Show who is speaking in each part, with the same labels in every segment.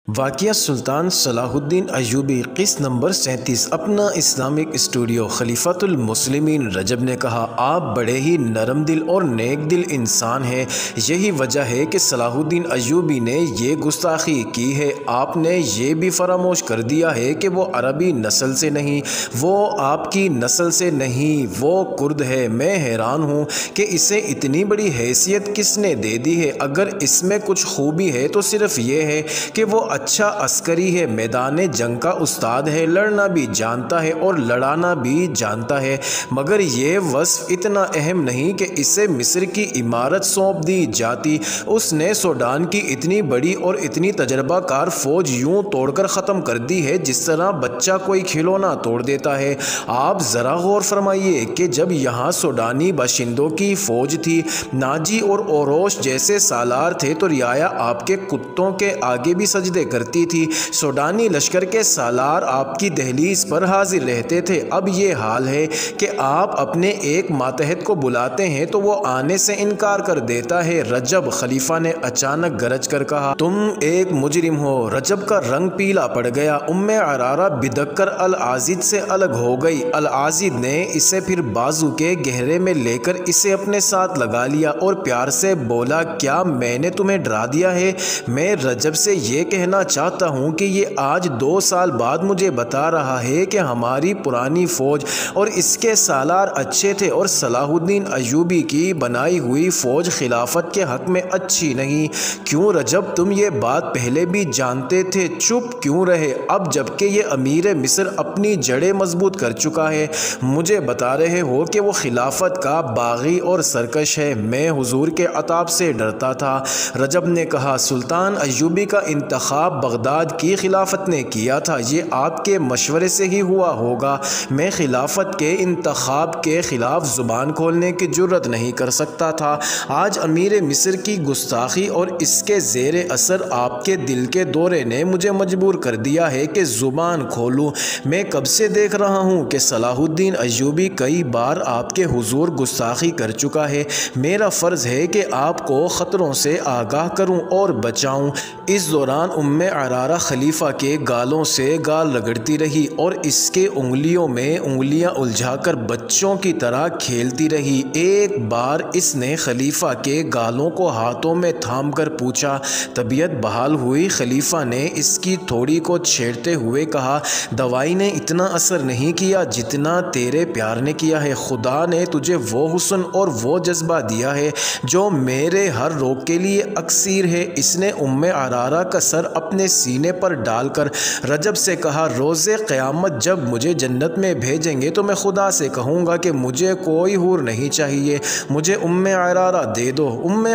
Speaker 1: واقعہ سلطان صلاح الدین ایوبی قسط نمبر 37 اپنا اسلامک اسٹوڈیو خلیفۃ المسلمین رجب نے کہا، آپ بڑے ہی نرم دل اور نیک دل انسان ہیں۔ یہی وجہ ہے کہ صلاح الدین ایوبی نے یہ گستاخی کی ہے۔ آپ نے یہ بھی فراموش کر دیا ہے کہ وہ عربی نسل سے نہیں، وہ آپ کی نسل سے نہیں، وہ کرد ہے۔ میں حیران ہوں کہ اسے اتنی بڑی حیثیت کس نے دے دی ہے۔ اگر اس میں کچھ خوبی ہے تو صرف یہ ہے کہ وہ اچھا عسکری ہے، میدان جنگ کا استاد ہے، لڑنا بھی جانتا ہے اور لڑانا بھی جانتا ہے، مگر یہ وصف اتنا اہم نہیں کہ اسے مصر کی عمارت سونپ دی جاتی۔ اس نے سوڈان کی اتنی بڑی اور اتنی تجربہ کار فوج یوں توڑ کر ختم کر دی ہے جس طرح بچہ کوئی کھلونا توڑ دیتا ہے۔ آپ ذرا غور فرمائیے کہ جب یہاں سوڈانی باشندوں کی فوج تھی، ناجی اور اوروش جیسے سالار تھے تو رعایا آپ کے کتوں کے آگے بھی سجدے کرتی تھی۔ سوڈانی لشکر کے سالار آپ کی دہلیز پر حاضر رہتے تھے۔ اب یہ حال ہے کہ آپ اپنے ایک ماتحت کو بلاتے ہیں تو وہ آنے سے انکار کر دیتا ہے۔ رجب خلیفہ نے اچانک گرج کر کہا، تم ایک مجرم ہو۔ رجب کا رنگ پیلا پڑ گیا۔ عرارہ بدک کر العازد سے الگ ہو گئی۔ العازد نے اسے پھر بازو کے گہرے میں لے کر اسے اپنے ساتھ لگا لیا اور پیار سے بولا، کیا میں نے تمہیں ڈرا دیا ہے؟ میں رجب سے یہ کہنا چاہتا ہوں کہ یہ آج 2 سال بعد مجھے بتا رہا ہے کہ ہماری پرانی فوج اور اس کے سالار اچھے تھے اور صلاح الدین ایوبی کی بنائی ہوئی فوج خلافت کے حق میں اچھی نہیں۔ کیوں رجب، تم یہ بات پہلے بھی جانتے تھے، چپ کیوں رہے؟ اب جبکہ یہ امیر مصر اپنی جڑیں مضبوط کر چکا ہے، مجھے بتا رہے ہو کہ وہ خلافت کا باغی اور سرکش ہے۔ میں حضور کے عتاب سے ڈرتا تھا۔ رجب نے کہا، سلطان ایوبی کا انتخاب بغداد کی خلافت نے کیا تھا، یہ آپ کے مشورے سے ہی ہوا ہوگا۔ میں خلافت کے انتخاب کے خلاف زبان کھولنے کی جرات نہیں کر سکتا تھا۔ آج امیر مصر کی گستاخی اور اس کے زیر اثر آپ کے دل کے دورے نے مجھے مجبور کر دیا ہے کہ زبان کھولوں۔ میں کب سے دیکھ رہا ہوں کہ صلاح الدین ایوبی کئی بار آپ کے حضور گستاخی کر چکا ہے۔ میرا فرض ہے کہ آپ کو خطروں سے آگاہ کروں اور بچاؤں۔ اس دوران عرارہ خلیفہ کے گالوں سے گال رگڑتی رہی اور اس کے انگلیوں میں انگلیاں الجھا کر بچوں کی طرح کھیلتی رہی۔ ایک بار اس نے خلیفہ کے گالوں کو ہاتھوں میں تھام کر پوچھا، طبیعت بحال ہوئی؟ خلیفہ نے اس کی تھوڑی کو چھیڑتے ہوئے کہا، دوائی نے اتنا اثر نہیں کیا جتنا تیرے پیار نے کیا ہے۔ خدا نے تجھے وہ حسن اور وہ جذبہ دیا ہے جو میرے ہر روگ کے لیے اکسیر ہے۔ اس نے عرارہ کا سر اپنے سینے پر ڈال کر رجب سے کہا، روز قیامت جب مجھے جنت میں بھیجیں گے تو میں خدا سے کہوں گا کہ مجھے کوئی حور نہیں چاہیے، مجھے عرارہ دے دو۔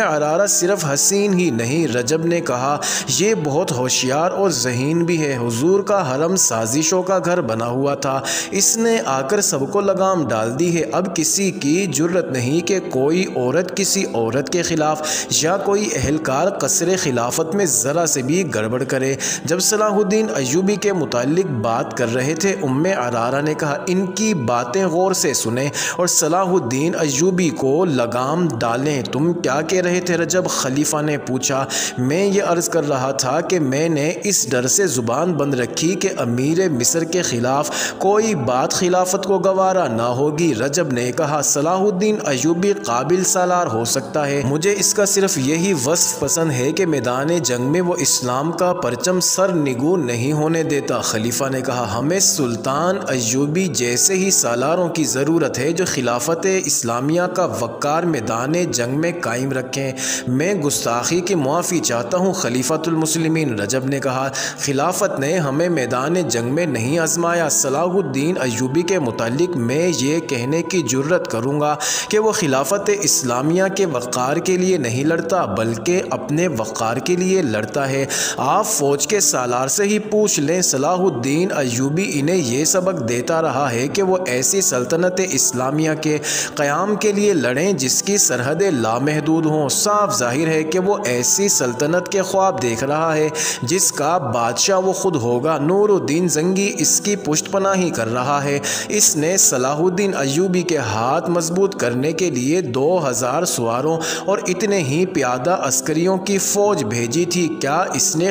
Speaker 1: عرارہ صرف حسین ہی نہیں، رجب نے کہا، یہ بہت ہوشیار اور ذہین بھی ہے۔ حضور کا حرم سازشوں کا گھر بنا ہوا تھا، اس نے آ کر سب کو لگام ڈال دی ہے۔ اب کسی کی جرت نہیں کہ کوئی عورت کسی عورت کے خلاف یا کوئی اہلکار قصر خلافت میں ذرا سے بھی گڑبڑ کرے۔ جب صلاح الدین ایوبی کے متعلق بات کر رہے تھے، عرارہ نے کہا، ان کی باتیں غور سے سنیں اور صلاح الدین ایوبی کو لگام ڈالیں۔ تم کیا کہہ رہے تھے رجب؟ خلیفہ نے پوچھا۔ میں یہ عرض کر رہا تھا کہ میں نے اس ڈر سے زبان بند رکھی کہ امیر مصر کے خلاف کوئی بات خلافت کو گوارا نہ ہوگی۔ رجب نے کہا، صلاح الدین ایوبی قابل سالار ہو سکتا ہے، مجھے اس کا صرف یہی وصف پسند ہے کہ میدان جنگ میں وہ اسلام کا پرچم سر نگوں نہیں ہونے دیتا۔ خلیفہ نے کہا، ہمیں سلطان ایوبی جیسے ہی سالاروں کی ضرورت ہے جو خلافت اسلامیہ کا وقار میدان جنگ میں قائم رکھیں۔ میں گستاخی کی معافی چاہتا ہوں خلیفۃ المسلمین، رجب نے کہا، خلافت نے ہمیں میدان جنگ میں نہیں آزمایا۔ صلاح الدین ایوبی کے متعلق میں یہ کہنے کی جرات کروں گا کہ وہ خلافت اسلامیہ کے وقار کے لیے نہیں لڑتا بلکہ اپنے وقار کے لیے لڑتا ہے۔ آپ فوج کے سالار سے ہی پوچھ لیں، صلاح الدین ایوبی انہیں یہ سبق دیتا رہا ہے کہ وہ ایسی سلطنت اسلامیہ کے قیام کے لیے لڑیں جس کی سرحدیں لامحدود ہوں۔ صاف ظاہر ہے کہ وہ ایسی سلطنت کے خواب دیکھ رہا ہے جس کا بادشاہ وہ خود ہوگا۔ نور الدین زنگی اس کی پشت پناہی کر رہا ہے۔ اس نے صلاح الدین ایوبی کے ہاتھ مضبوط کرنے کے لیے 2000 سواروں اور اتنے ہی پیادہ عسکریوں کی فوج بھیجی تھی۔ کیا اس نے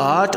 Speaker 1: 8